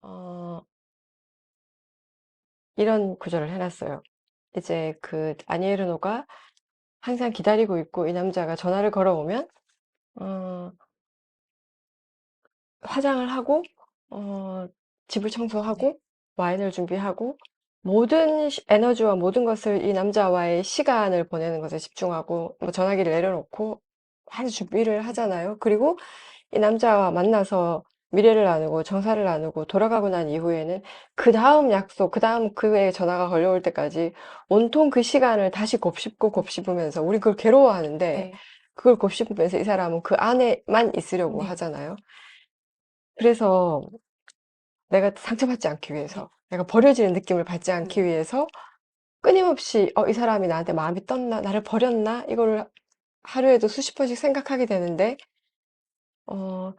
어, 이런 구조를 해놨어요. 이제 그 아니에르노가 항상 기다리고 있고 이 남자가 전화를 걸어오면 어, 화장을 하고 집을 네. 청소하고 와인을 준비하고 모든 에너지와 모든 것을 이 남자와의 시간을 보내는 것에 집중하고 뭐 전화기를 내려놓고 아주 준비를 네. 하잖아요. 그리고 이 남자와 만나서 미래를 나누고 정사를 나누고 돌아가고 난 이후에는 그 다음 약속, 그 다음 그의 전화가 걸려올 때까지 온통 그 시간을 다시 곱씹고 곱씹으면서 우리 그걸 괴로워하는데 네. 그걸 곱씹으면서 이 사람은 그 안에만 있으려고 네. 하잖아요. 그래서 내가 상처받지 않기 네. 위해서, 내가 버려지는 느낌을 받지 않기 네. 위해서 끊임없이 이 사람이 나한테 마음이 떴나? 나를 버렸나? 이걸 하루에도 수십 번씩 생각하게 되는데 어,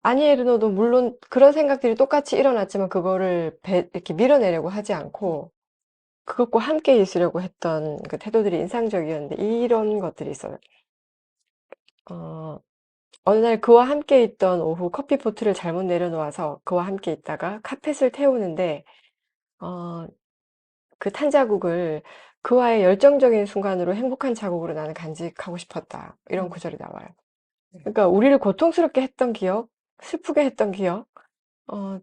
아니에르노도 물론 그런 생각들이 똑같이 일어났지만 그거를 이렇게 밀어내려고 하지 네. 않고 그것과 함께 있으려고 했던 그 태도들이 인상적이었는데 이런 것들이 있어요. 어, 어느 날 그와 함께 있던 오후 커피포트를 잘못 내려놓아서 그와 함께 있다가 카펫을 태우는데 어, 그 탄 자국을 그와의 열정적인 순간으로 행복한 자국으로 나는 간직하고 싶었다. 이런 음. 구절이 나와요. 네. 그러니까 우리를 고통스럽게 했던 기억, 슬프게 했던 기억, 어,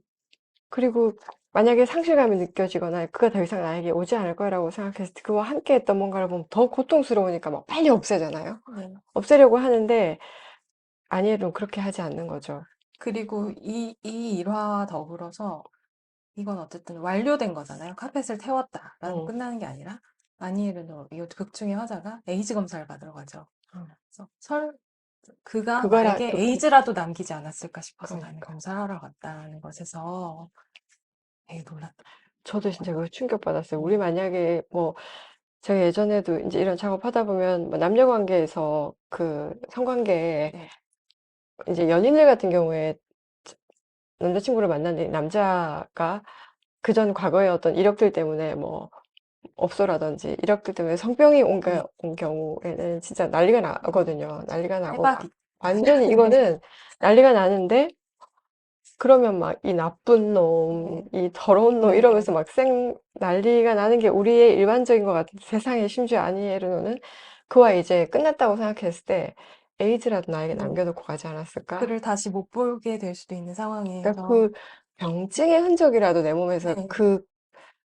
그리고 만약에 상실감이 느껴지거나 그가 더 이상 나에게 오지 않을 거라고 생각했을 때 그와 함께 했던 뭔가를 보면 더 고통스러우니까 막 빨리 없애잖아요. 네. 없애려고 하는데 아니에는 그렇게 하지 않는 거죠. 그리고 이 일화와 더불어서 이건 어쨌든 완료된 거잖아요. 카펫을 태웠다라고 응. 끝나는 게 아니라 아니에르노 이 극 중의 화자가 에이즈 검사를 받으러 가죠. 응. 그래서 그가 나에게 그거라도 에이즈라도 남기지 않았을까 싶어서 나는 그러니까 검사를 하러 갔다는 것에서 되게 놀랐던 저도 진짜 거예요. 그거 충격받았어요. 우리 네. 만약에 뭐 제가 예전에도 이제 이런 작업하다 보면 뭐 남녀 관계에서 그 성관계에 네. 이제 연인들 같은 경우에 남자친구를 만났는데 남자가 그전 과거의 어떤 이력들 때문에 뭐 업소라든지 이력들 때문에 성병이 네. 온 경우에는 진짜 난리가 나거든요. 맞아. 난리가 나고 해박이. 완전히 네. 이거는 난리가 나는데 그러면 막 이 나쁜 놈, 네. 이 더러운 놈 네. 이러면서 막 난리가 나는 게 우리의 일반적인 것 같은 세상에 심지어 아니에르노는 그와 이제 끝났다고 생각했을 때 에이즈라도 나에게 네. 남겨놓고 가지 않았을까? 그를 다시 못 보게 될 수도 있는 그러니까 상황에서 그 병증의 흔적이라도 내 몸에서 네. 그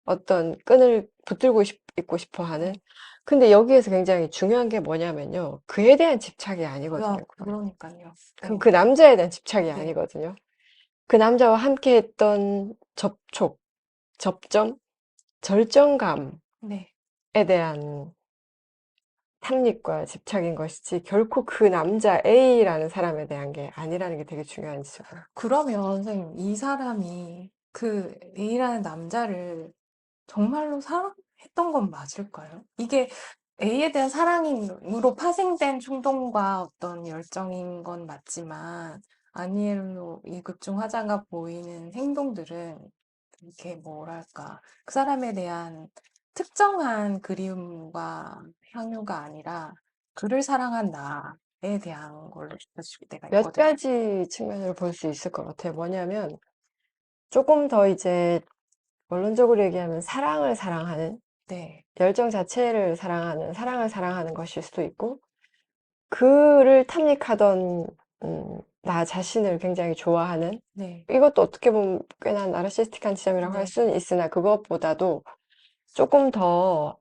어떤 끈을 붙들고 있고 싶어 하는. 네. 근데 여기에서 굉장히 중요한 게 뭐냐면요. 그에 대한 집착이 아니거든요. 그건. 그러니까요. 그건 네. 그 남자에 대한 집착이 네. 아니거든요. 그 남자와 함께 했던 접촉, 접점, 절정감에 네. 대한 탐닉과 집착인 것이지 결코 그 남자 A라는 사람에 대한 게 아니라는 게 되게 중요한 지점이에요. 그러면 선생님, 이 사람이 그 A라는 남자를 정말로 사랑했던 건 맞을까요? 이게 A에 대한 사랑으로 파생된 충동과 어떤 열정인 건 맞지만, 아니엘로 이 극 중 화자가 보이는 행동들은 이렇게 뭐랄까, 그 사람에 대한 특정한 그리움과 향유가 아니라 그를 사랑한 나에 대한 걸로 느껴질 때가 몇 있거든요. 가지 측면으로 볼 수 있을 것 같아요. 뭐냐면 조금 더 이제 원론적으로 얘기하면 사랑을 사랑하는 네, 열정 자체를 사랑하는 사랑을 사랑하는 것일 수도 있고 그를 탐닉하던 나 자신을 굉장히 좋아하는 네, 이것도 어떻게 보면 꽤나 나르시스틱한 지점이라고 할 네, 수는 있으나 그것보다도 조금 더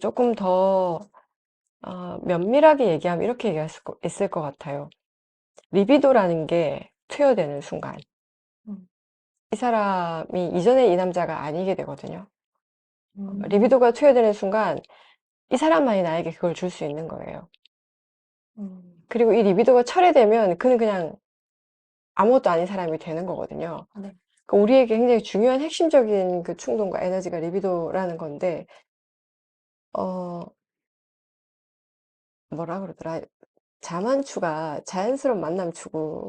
조금 더 면밀하게 얘기하면 이렇게 얘기할 수 있을 것 같아요. 리비도라는 게 투여되는 순간 음, 이 사람이 이전에 이 남자가 아니게 되거든요. 음, 리비도가 투여되는 순간 이 사람만이 나에게 그걸 줄 수 있는 거예요. 음, 그리고 이 리비도가 철회되면 그는 그냥 아무것도 아닌 사람이 되는 거거든요. 네, 그러니까 우리에게 굉장히 중요한 핵심적인 그 충동과 에너지가 리비도라는 건데, 어, 뭐라 그러더라. 자만추가 자연스러운 만남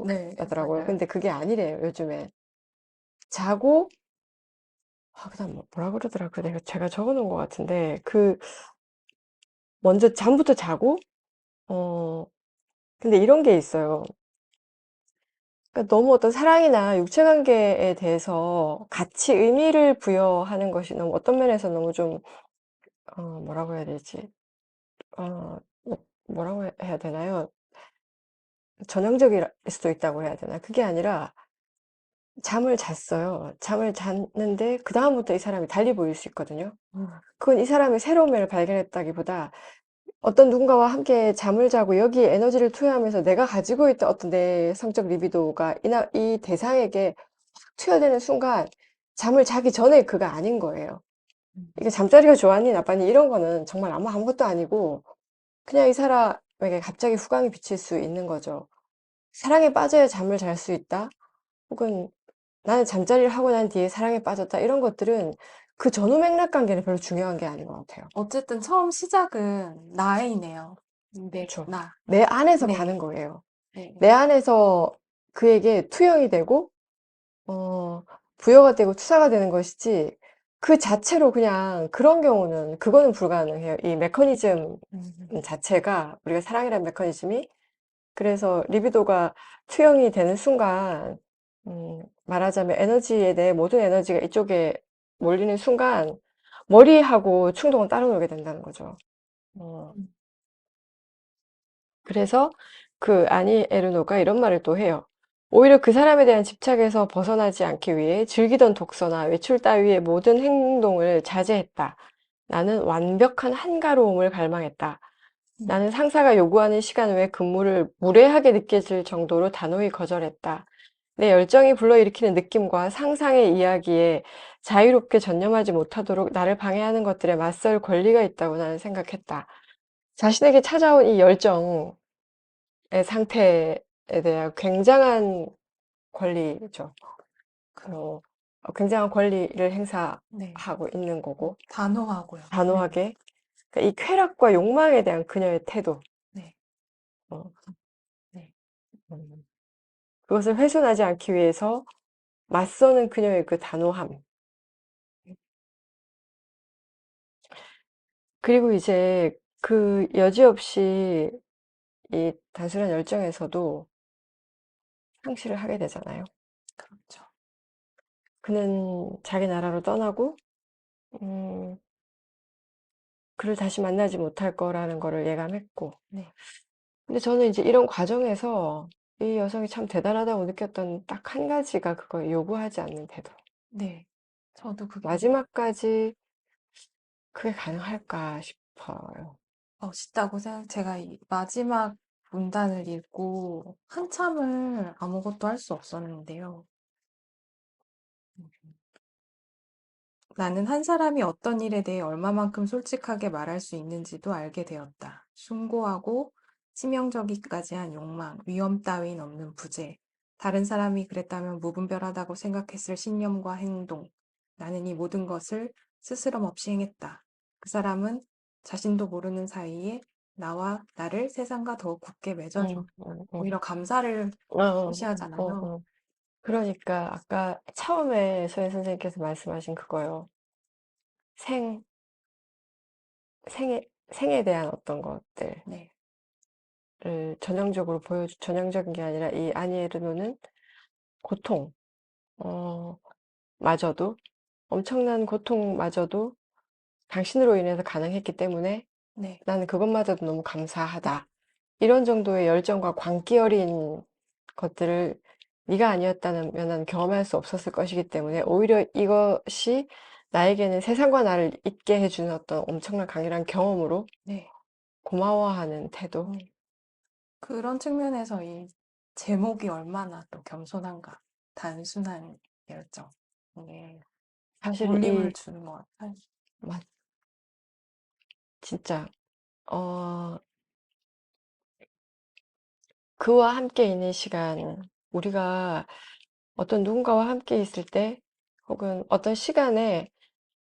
네, 추구라더라고요. 맞아요. 근데 그게 아니래요, 요즘에. 자고, 그다음 뭐라 그러더라. 그 내가 제가 적어 놓은 것 같은데, 먼저 잠부터 자고, 어, 근데 이런 게 있어요. 그러니까 너무 어떤 사랑이나 육체 관계에 대해서 가치, 의미를 부여하는 것이 너무 어떤 면에서 너무 좀, 뭐라고 해야 되지? 뭐라고 해야 되나요? 전형적일 수도 있다고 해야 되나? 그게 아니라 잠을 잤어요. 잠을 잤는데 그다음부터 이 사람이 달리 보일 수 있거든요. 그건 이 사람의 새로운 면을 발견했다기보다 어떤 누군가와 함께 잠을 자고 여기에 에너지를 투여하면서 내가 가지고 있던 어떤 내 성적 리비도가 이 대상에게 확 투여되는 순간 잠을 자기 전에 그가 아닌 거예요. 음. 이게 잠자리가 좋았니 나빴니 이런 거는 정말 아무것도 아니고 그냥 이 사람에게 갑자기 후광이 비칠 수 있는 거죠. 사랑에 빠져야 잠을 잘 수 있다. 혹은 나는 잠자리를 하고 난 뒤에 사랑에 빠졌다. 이런 것들은 그 전후 맥락 관계는 별로 중요한 게 아닌 것 같아요. 어쨌든 처음 시작은 나이네요. 그렇죠. 나. 내 안에서 가는 네. 거예요. 네. 내 안에서 그에게 투영이 되고, 어, 부여가 되고 투사가 되는 것이지, 그 자체로 그냥 그런 경우는, 그거는 불가능해요. 이 메커니즘 음. 자체가, 우리가 사랑이라는 메커니즘이, 그래서 리비도가 투영이 되는 순간, 말하자면 에너지에 대해 모든 에너지가 이쪽에 몰리는 순간, 머리하고 충동은 따로 놀게 된다는 거죠. 어, 음. 그래서 그 아니 에르노가 이런 말을 또 해요. 오히려 그 사람에 대한 집착에서 벗어나지 않기 위해 즐기던 독서나 외출 따위의 모든 행동을 자제했다. 나는 완벽한 한가로움을 갈망했다. 음. 나는 상사가 요구하는 시간 외 근무를 무례하게 느껴질 정도로 단호히 거절했다. 내 열정이 불러일으키는 느낌과 상상의 이야기에 자유롭게 전념하지 못하도록 나를 방해하는 것들에 맞설 권리가 있다고 나는 생각했다. 자신에게 찾아온 이 열정, 상태에 대한 굉장한 권리죠. 그, 굉장한 권리를 네. 행사하고 있는 거고, 단호하고요. 네. 단호하게. 그러니까 이 쾌락과 욕망에 대한 그녀의 태도, 네. 어, 네. 음, 그것을 훼손하지 않기 위해서 맞서는 그녀의 그 단호함. 그리고 이제 그 여지없이 이 단순한 열정에서도 상실을 하게 되잖아요. 그렇죠. 그는 자기 나라로 떠나고, 음, 그를 다시 만나지 못할 거라는 거를 예감했고, 네. 근데 저는 이제 이런 과정에서 이 여성이 참 대단하다고 느꼈던 딱 한 가지가 그거 요구하지 않는 태도. 네. 저도 그게 마지막까지 그게 가능할까 싶어요. 멋있다고 제가 이 마지막 문단을 읽고 한참을 아무것도 할 수 없었는데요. 나는 한 사람이 어떤 일에 대해 얼마만큼 솔직하게 말할 수 있는지도 알게 되었다. 숭고하고 치명적이기까지 한 욕망, 위험 따윈 없는 부재. 다른 사람이 그랬다면 무분별하다고 생각했을 신념과 행동. 나는 이 모든 것을 스스럼 없이 행했다. 그 사람은 자신도 모르는 사이에 나와 나를 세상과 더욱 굳게 맺어줘. 응, 응, 응. 오히려 감사를 어, 어, 어, 표시하잖아요. 어. 그러니까 아까 처음에 소연 선생님께서 말씀하신 그거요. 생, 생에 대한 어떤 것들을 네, 전형적인 게 아니라 이 아니에르노는 고통, 어, 마저도, 엄청난 고통마저도 당신으로 인해서 가능했기 때문에 네, 나는 그것마저도 너무 감사하다. 이런 정도의 열정과 광기 어린 것들을 네가 아니었다면 난 경험할 수 없었을 것이기 때문에 오히려 이것이 나에게는 세상과 나를 잊게 해주는 어떤 엄청난 강렬한 경험으로 네. 고마워하는 태도. 음. 그런 측면에서 이 제목이 얼마나 또 겸손한가. 단순한 열정. 이게 사실 울림을 이, 주는 것 같아요. 막 진짜, 어, 그와 함께 있는 시간, 우리가 어떤 누군가와 함께 있을 때, 혹은 어떤 시간에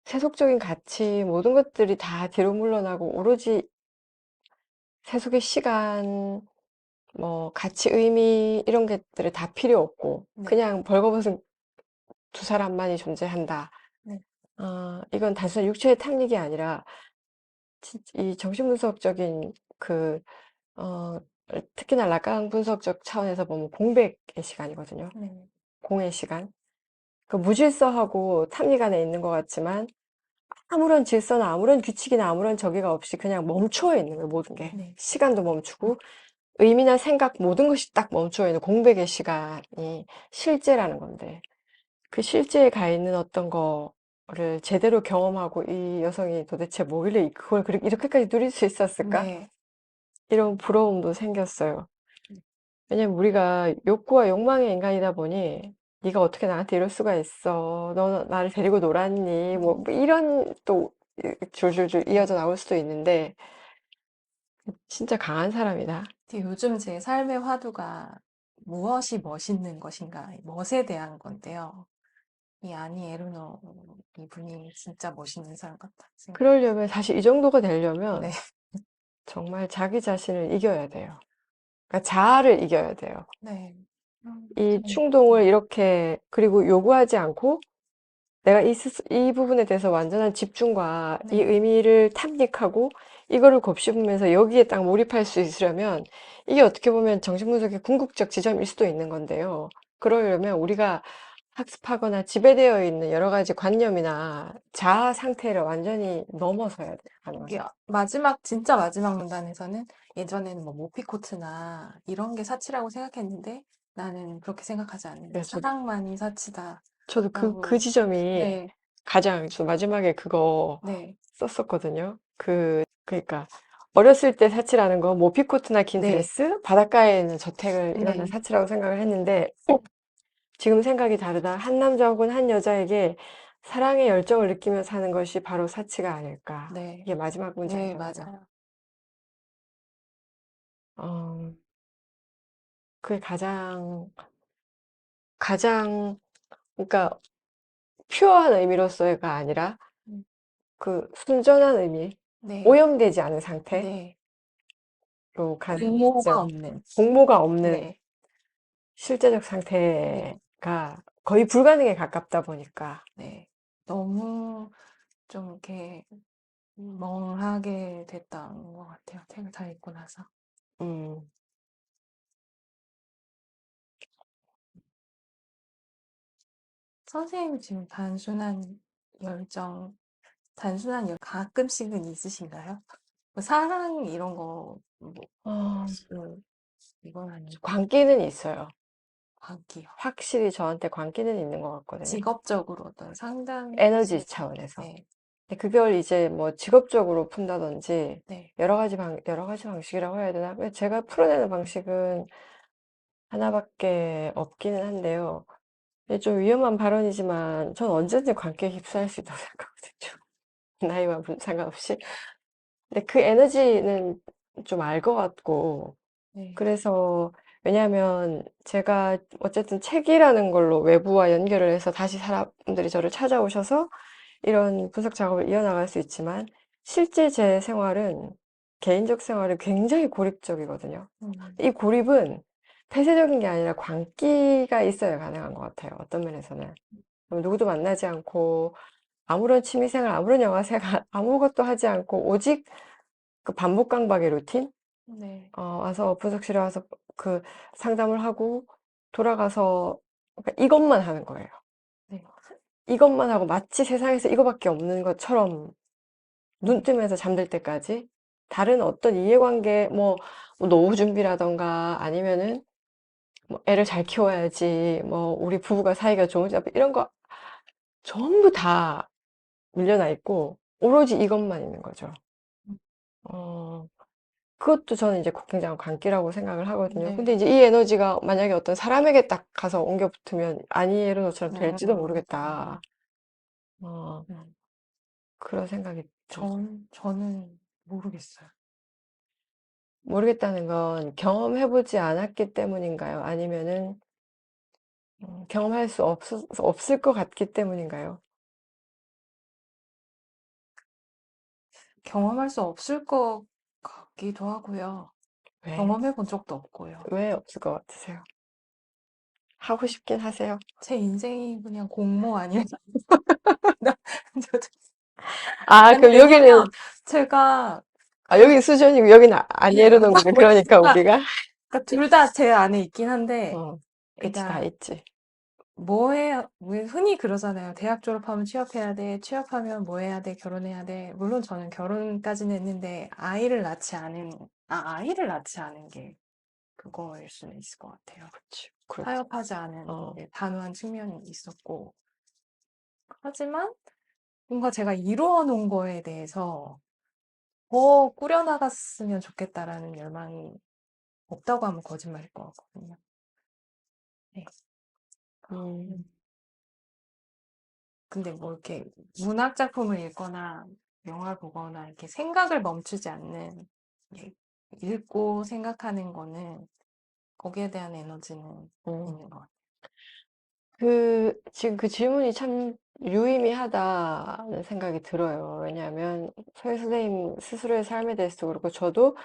세속적인 가치, 모든 것들이 다 뒤로 물러나고 오로지 세속의 시간, 뭐, 가치, 의미, 이런 것들이 다 필요 없고, 네, 그냥 벌거벗은 두 사람만이 존재한다. 네, 이건 단순한 육체의 탐닉이 아니라, 이 정신분석적인 그, 특히나 락강 분석적 차원에서 보면 공백의 시간이거든요. 네. 공의 시간. 그 무질서하고 탑니간에 있는 것 같지만 아무런 질서나 아무런 규칙이나 아무런 저기가 없이 그냥 멈춰 있는 거예요, 모든 게. 네. 시간도 멈추고 의미나 생각 모든 것이 딱 멈춰 있는 공백의 시간이 실제라는 건데 그 실제에 가 있는 어떤 거를 제대로 경험하고 이 여성이 도대체 뭐길래 그걸 이렇게까지 누릴 수 있었을까? 네. 이런 부러움도 생겼어요. 왜냐면 우리가 욕구와 욕망의 인간이다 보니 네가 어떻게 나한테 이럴 수가 있어? 너 나를 데리고 놀았니? 뭐 이런 또 줄줄줄 이어져 나올 수도 있는데 진짜 강한 사람이다. 근데 요즘 제 삶의 화두가 무엇이 멋있는 것인가, 멋에 대한 건데요. 이 아니 에르노 이분이 진짜 멋있는 사람 같다 생각. 그러려면 사실 이 정도가 네. 되려면 정말 자기 자신을 이겨야 돼요. 그러니까 자아를 이겨야 돼요. 네. 이 참, 충동을 이렇게 그리고 요구하지 않고 내가 이 부분에 대해서 완전한 집중과 이 네. 의미를 탐닉하고 이거를 곱씹으면서 여기에 딱 몰입할 수 있으려면 이게 어떻게 보면 정신분석의 궁극적 지점일 수도 있는 건데요. 그러려면 우리가 학습하거나 지배되어 있는 여러 가지 관념이나 자아 상태를 완전히 넘어서야 하는 이게 거죠. 마지막, 진짜 마지막 문단에서는 예전에는 뭐 모피코트나 이런 게 사치라고 생각했는데 나는 그렇게 생각하지 않는다. 그래서 사랑만이 사치다. 저도 그 라고. 지점이 네. 가장 저 마지막에 그거 네. 썼었거든요. 그러니까 어렸을 때 사치라는 건 뭐 피코트나 긴 네. 드레스, 바닷가에 있는 저택을 이런 데 네. 사치라고 생각을 했는데 지금 생각이 다르다. 한 남자 혹은 한 여자에게 사랑의 열정을 느끼며 사는 것이 바로 사치가 아닐까. 네. 이게 마지막 네, 문장이거든요. 맞아요. 어, 그게 가장 그러니까 퓨어한 의미로서가 아니라 음, 그 순전한 의미, 네. 오염되지 않은 상태로 네. 가는 공모가 죠 없는. 공모가 없는 네. 실제적 네. 상태가 거의 불가능에 가깝다 보니까, 네. 너무 좀 이렇게 멍하게 됐던 것 같아요. 책을 다 읽고 나서. 음, 선생님 지금 가끔씩은 있으신가요? 뭐 사랑 이런 거, 뭐, 어, 이건 아니고, 광기는 있어요. 관계요. 확실히 저한테 광기는 있는 것 같거든요. 직업적으로 어떤 상담실, 에너지 차원에서. 네, 근데 그걸 이제 뭐 직업적으로 푼다든지, 네, 여러 가지 방식이라고 해야 되나? 근데 제가 풀어내는 방식은 하나밖에 없기는 한데요. 이게 좀 위험한 발언이지만, 전 언제든지 관계에 휩싸일 수 있다고 생각하거든요. 나이와 상관없이. 근데 그 에너지는 좀 알 것 같고, 네, 그래서, 왜냐하면 제가 어쨌든 책이라는 걸로 외부와 연결을 해서 다시 사람들이 저를 찾아오셔서 이런 분석 작업을 이어나갈 수 있지만, 실제 제 생활은, 개인적 생활은 굉장히 고립적이거든요. 이 고립은 폐쇄적인 게 아니라 광기가 있어야 가능한 것 같아요. 어떤 면에서는. 누구도 만나지 않고, 아무런 취미생활, 아무런 영화생활, 아무것도 하지 않고, 오직 그 반복 강박의 루틴? 네, 와서 분석실에 와서 그 상담을 하고 돌아가서 그러니까 이것만 하는 거예요. 네, 이것만 하고 마치 세상에서 이거밖에 없는 것처럼 눈 네, 뜨면서 잠들 때까지 다른 어떤 이해관계, 뭐 노후 준비라던가 아니면은 뭐 애를 잘 키워야지, 뭐 우리 부부가 사이가 좋은지 이런 거 전부 다 밀려나 있고 오로지 이것만 있는 거죠. 어, 그것도 저는 이제 굉장한 광기라고 생각을 하거든요. 근데 네, 이제 이 에너지가 만약에 어떤 사람에게 딱 가서 옮겨 붙으면 아니에르노처럼 될지도 모르겠다. 어, 음, 그런 생각이 들죠. 저는 모르겠어요. 모르겠다는 건 경험해보지 않았기 때문인가요? 아니면은 경험할 수 없을 것 같기 때문인가요? 경험할 수 없을 것 같기도 하고요. 왜? 경험해 본 적도 없고요. 왜 없을 것 같으세요? 하고 싶긴 하세요? 제 인생이 그냥 공모 아니에요? 저도- 아, 아니, 그럼 왜냐면 여기는, 제가 아, 여기 수전이고 여기는 안 내려놓은 거죠. 그러니까 우리가. 둘 다 제 안에 있긴 한데, 어, 그치, 다 그러니까 있지. 뭐 해야, 왜 흔히 그러잖아요. 대학 졸업하면 취업해야 돼. 취업하면 뭐 해야 돼. 결혼해야 돼. 물론 저는 결혼까지는 했는데 아이를 낳지 않은 게 그거일 수는 있을 것 같아요. 그치, 그렇지. 타협하지 않은 어, 단호한 측면이 있었고. 하지만 뭔가 제가 이루어 놓은 거에 대해서 더 꾸려나갔으면 좋겠다라는 열망이 없다고 하면 거짓말일 것 같거든요. 네. 음, 음. 근데 뭐 이렇게 문학 작품을 읽거나 영화를 보거나 이렇게 생각을 멈추지 않는 예, 읽고 생각하는 거는 거기에 대한 에너지는 음. 있는 것 같아요. 지금 그 질문이 참 유의미하다는 생각이 들어요. 왜냐하면 서희 선생님 스스로의 삶에 대해서도 그렇고 저도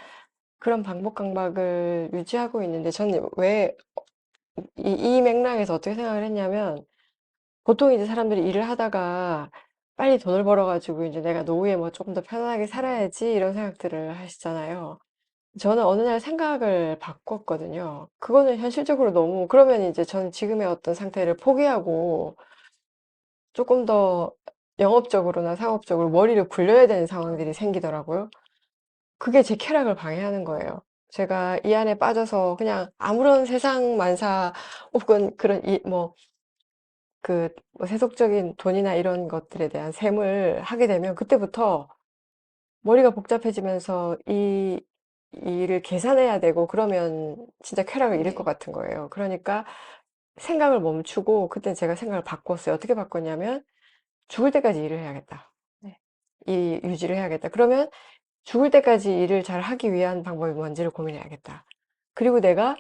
그런 반복 강박을 유지하고 있는데 저는 왜 이 맥락에서 어떻게 생각을 했냐면 보통 이제 사람들이 일을 하다가 빨리 돈을 벌어가지고 이제 내가 노후에 뭐 조금 더 편안하게 살아야지 이런 생각들을 하시잖아요. 저는 어느 날 생각을 바꿨거든요. 그거는 현실적으로 너무, 그러면 이제 저는 지금의 어떤 상태를 포기하고 조금 더 영업적으로나 상업적으로 머리를 굴려야 되는 상황들이 생기더라고요. 그게 제 쾌락을 방해하는 거예요. 제가 이 안에 빠져서 그냥 아무런 세상 만사 혹은 그런 뭐 세속적인 돈이나 이런 것들에 대한 셈을 하게 되면 그때부터 머리가 복잡해지면서 이 일을 계산해야 되고 그러면 진짜 쾌락을 잃을 것 네, 같은 거예요. 그러니까 생각을 멈추고 그때 제가 생각을 바꿨어요. 어떻게 바꿨냐면 죽을 때까지 일을 해야겠다. 네, 이 유지를 해야겠다. 그러면 죽을 때까지 일을 잘 하기 위한 방법이 뭔지를 고민해야겠다. 그리고 내가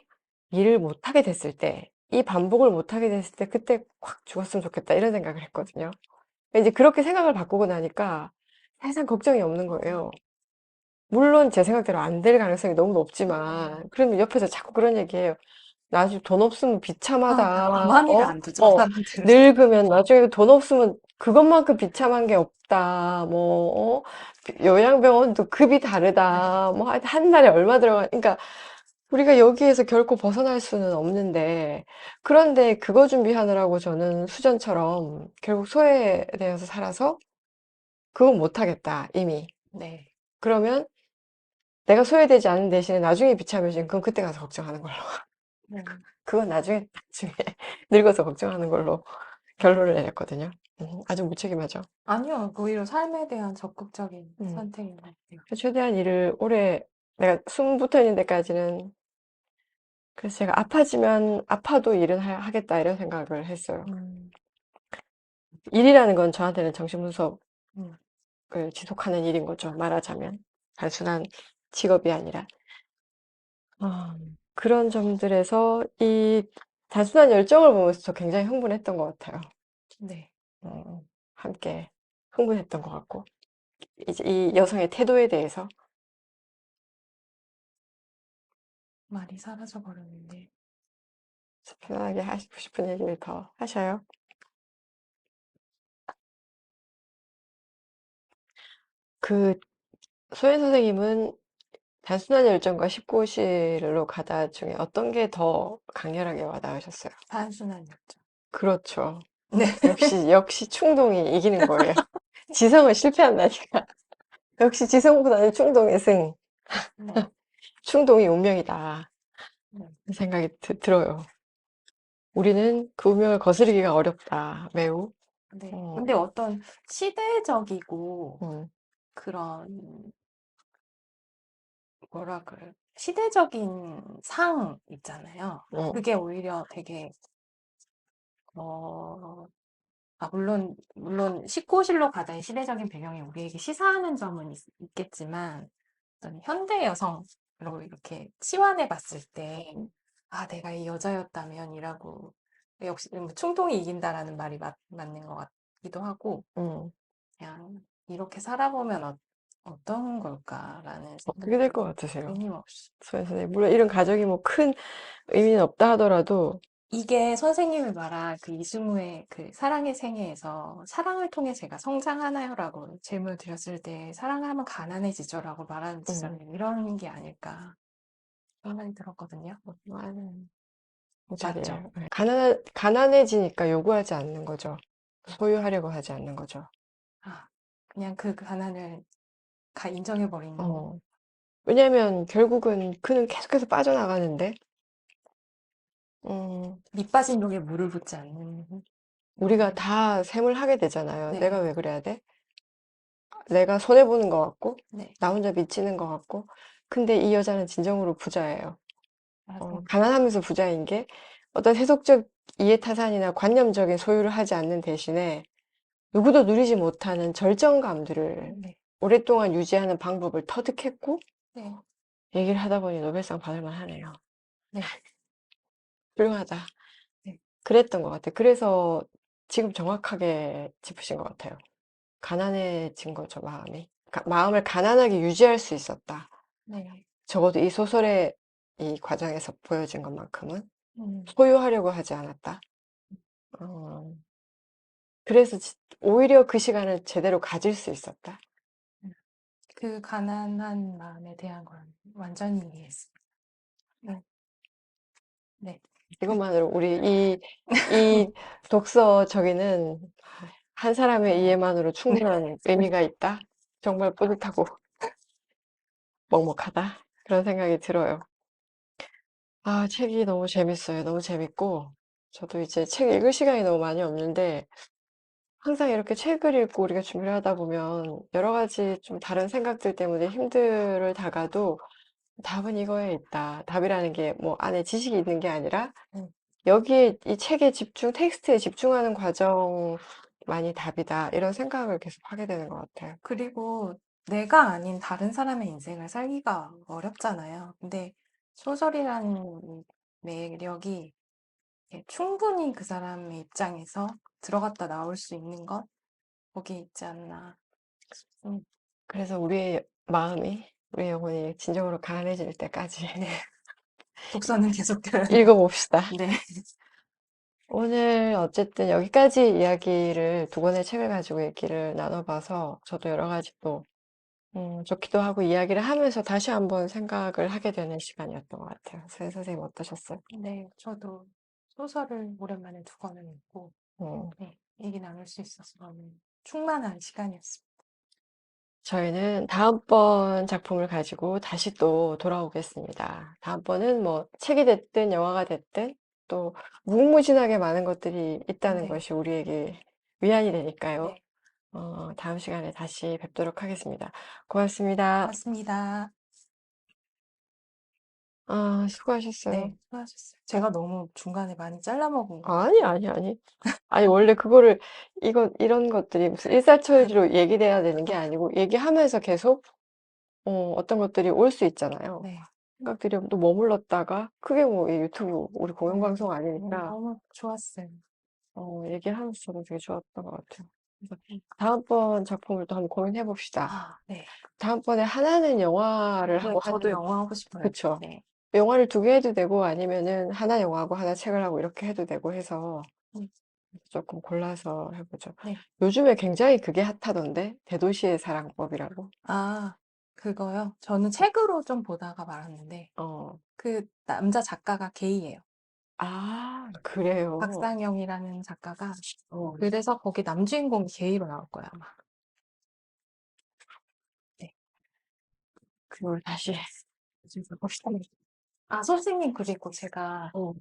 일을 못하게 됐을 때, 이 반복을 못하게 됐을 때, 그때 확 죽었으면 좋겠다. 이런 생각을 했거든요. 이제 그렇게 생각을 바꾸고 나니까 세상 걱정이 없는 거예요. 물론 제 생각대로 안 될 가능성이 너무 높지만, 그러면 옆에서 자꾸 그런 얘기해요. 나중에 돈 없으면 비참하다. 가만히를 안 두죠, 사람들은. 늙으면 나중에 돈 없으면 그것만큼 비참한 게 없다. 요양병원도 급이 다르다. 뭐, 한 달에 얼마 들어가. 그러니까 우리가 여기에서 결코 벗어날 수는 없는데, 그런데 그거 준비하느라고 저는 수전처럼 결국 소외되어서 살아서 그건 못하겠다, 이미. 네, 그러면 내가 소외되지 않은 대신에 나중에 비참해지면 그건 그때 가서 걱정하는 걸로. 네, 그건 나중에 늙어서 걱정하는 걸로 결론을 내렸거든요. 아주 무책임하죠. 아니요, 오히려 삶에 대한 적극적인 음. 선택인 것 같아요. 최대한 일을 오래, 내가 숨 붙어 있는 데까지는, 그래서 제가 아파지면 아파도 일은 하겠다 이런 생각을 했어요. 음, 일이라는 건 저한테는 정신분석을 음, 지속하는 일인 거죠. 말하자면. 단순한 직업이 아니라. 그런 점들에서 이 단순한 열정을 보면서 저 굉장히 흥분했던 것 같아요. 네, 함께 흥분했던 것 같고. 이제 이 여성의 태도에 대해서 말이 사라져 버렸는데. 편하게 하시고 싶은 얘기를 더 하셔요. 그 소연 선생님은 단순한 열정과 19실로 가다 중에 어떤 게 더 강렬하게 와닿으셨어요? 단순한 열정. 그렇죠. 네, 역시 충동이 이기는 거예요. 지성은 실패한다니까. 역시 지성보다는 충동의 승. 네, 충동이 운명이다. 네. 생각이 들어요. 우리는 그 운명을 거스르기가 어렵다. 매우. 네. 어, 근데 어떤 시대적이고 음, 그런 뭐라 그래 시대적인 상 있잖아요. 음, 그게 오히려 되게 어, 물론 19실로 가다의 시대적인 배경이 우리에게 시사하는 점은 있겠지만 어떤 현대 여성으로 이렇게 치환해 봤을 때 아, 내가 이 여자였다면이라고 역시 뭐 충동이 이긴다라는 말이 맞는 것 같기도 하고 음. 그냥 이렇게 살아보면 어떤 걸까라는 어떻게 될 생각이 것 같으세요? 끊임없이. 소연 선생님. 물론 이런 가정이 뭐 큰 의미는 없다 하더라도 이게 선생님이 말한 그 이승우의 그 사랑의 생애에서 사랑을 통해 제가 성장하나요라고 질문을 드렸을 때 사랑하면 가난해지죠라고 말하는 지점이 이런 게 아닐까 생각이 들었거든요. 많은 맞죠? 자리예요. 네. 가난해지니까 요구하지 않는 거죠. 소유하려고 하지 않는 거죠. 아, 그냥 그 가난을 인정해버리는 어. 왜냐면 결국은 그는 계속해서 빠져나가는데, 음, 밑 빠진 독에 물을 붓지 않는 우리가 거. 다 셈을 하게 되잖아요. 내가 네, 왜 그래야 돼? 내가 손해보는 것 같고, 네, 나 혼자 미치는 것 같고, 근데 이 여자는 진정으로 부자예요. 맞아요. 가난하면서 부자인 게 어떤 세속적 이해타산이나 관념적인 소유를 하지 않는 대신에 누구도 누리지 못하는 절정감들을 네, 오랫동안 유지하는 방법을 터득했고, 네, 얘기를 하다 보니 노벨상 받을 만하네요. 네, 훌륭하다. 네. 그랬던 것 같아요. 그래서 지금 정확하게 짚으신 것 같아요. 가난해진 거죠, 마음이. 마음을 가난하게 유지할 수 있었다. 네. 적어도 이 소설의 이 과정에서 보여진 것만큼은 음, 소유하려고 하지 않았다. 어, 그래서 오히려 그 시간을 제대로 가질 수 있었다. 그 가난한 마음에 대한 걸 완전히 이해했습니다. 네, 네, 이것만으로 우리 이 독서 저기는 한 사람의 이해만으로 충분한 의미가 있다. 정말 뿌듯하고 먹먹하다. 그런 생각이 들어요. 아, 책이 너무 재밌어요. 너무 재밌고, 저도 이제 책 읽을 시간이 너무 많이 없는데, 항상 이렇게 책을 읽고 우리가 준비를 하다 보면, 여러 가지 좀 다른 생각들 때문에 힘들다가도, 답은 이거에 있다. 답이라는 게 뭐 안에 지식이 있는 게 아니라, 음. 여기에 이 책에 텍스트에 집중하는 과정만이 답이다. 이런 생각을 계속 하게 되는 것 같아요. 그리고 내가 아닌 다른 사람의 인생을 살기가 어렵잖아요. 근데 소설이라는 매력이 이렇게 충분히 그 사람의 입장에서 들어갔다 나올 수 있는 것, 거기에 있지 않나 싶습니다. 그래서 우리의 마음이, 우리의 영혼이 진정으로 가난해질 때까지 네, 독서는 계속해야 돼요. 읽어봅시다. 네, 오늘 어쨌든 여기까지 이야기를 두 권의 책을 가지고 얘기를 나눠봐서 저도 여러 가지 또 좋기도 하고 이야기를 하면서 다시 한번 생각을 하게 되는 시간이었던 것 같아요. 선생님 어떠셨어요? 네, 저도 소설을 오랜만에 두 권을 읽고, 음, 네, 얘기 나눌 수 있어서 너무 충만한 시간이었습니다. 저희는 다음번 작품을 가지고 다시 또 돌아오겠습니다. 다음번은 뭐 책이 됐든 영화가 됐든 또 무궁무진하게 많은 것들이 있다는 네, 것이 우리에게 위안이 되니까요. 네, 다음 시간에 다시 뵙도록 하겠습니다. 고맙습니다. 맞습니다. 아, 네, 수고하셨어요. 수고하셨어요. 제가 너무 중간에 많이 잘라먹은 것 아니, 같아요. 아니, 아니. 아니, 원래 그거를, 이런 것들이 무슨 일사천리로 얘기돼야 되는 게 아니고, 얘기하면서 계속, 어떤 것들이 올 수 있잖아요. 네, 생각들이 또 머물렀다가, 크게 뭐, 이 유튜브, 우리 공영방송 네, 아니니까, 너무 좋았어요. 얘기하면서 저도 되게 좋았던 것 같아요. 그래서 다음번 작품을 또 한번 고민해 봅시다. 아, 네. 다음번에 하나는 영화를 네, 하고 저도 하는, 영화 하고 싶어요. 그쵸. 네. 영화를 두 개 해도 되고, 아니면은 하나 영화하고 하나 책을 하고 이렇게 해도 되고 해서, 음, 조금 골라서 해보죠. 네. 요즘에 굉장히 그게 핫하던데? 대도시의 사랑법이라고. 아, 그거요? 저는 책으로 좀 보다가 말았는데, 어, 그 남자 작가가 게이예요. 아, 그래요. 박상영이라는 작가가. 어, 그래서 거기 남주인공이 게이로 나올 거야, 아마. 네. 그걸 다시 봅시다. 아, 선생님, 그리고 제가 어,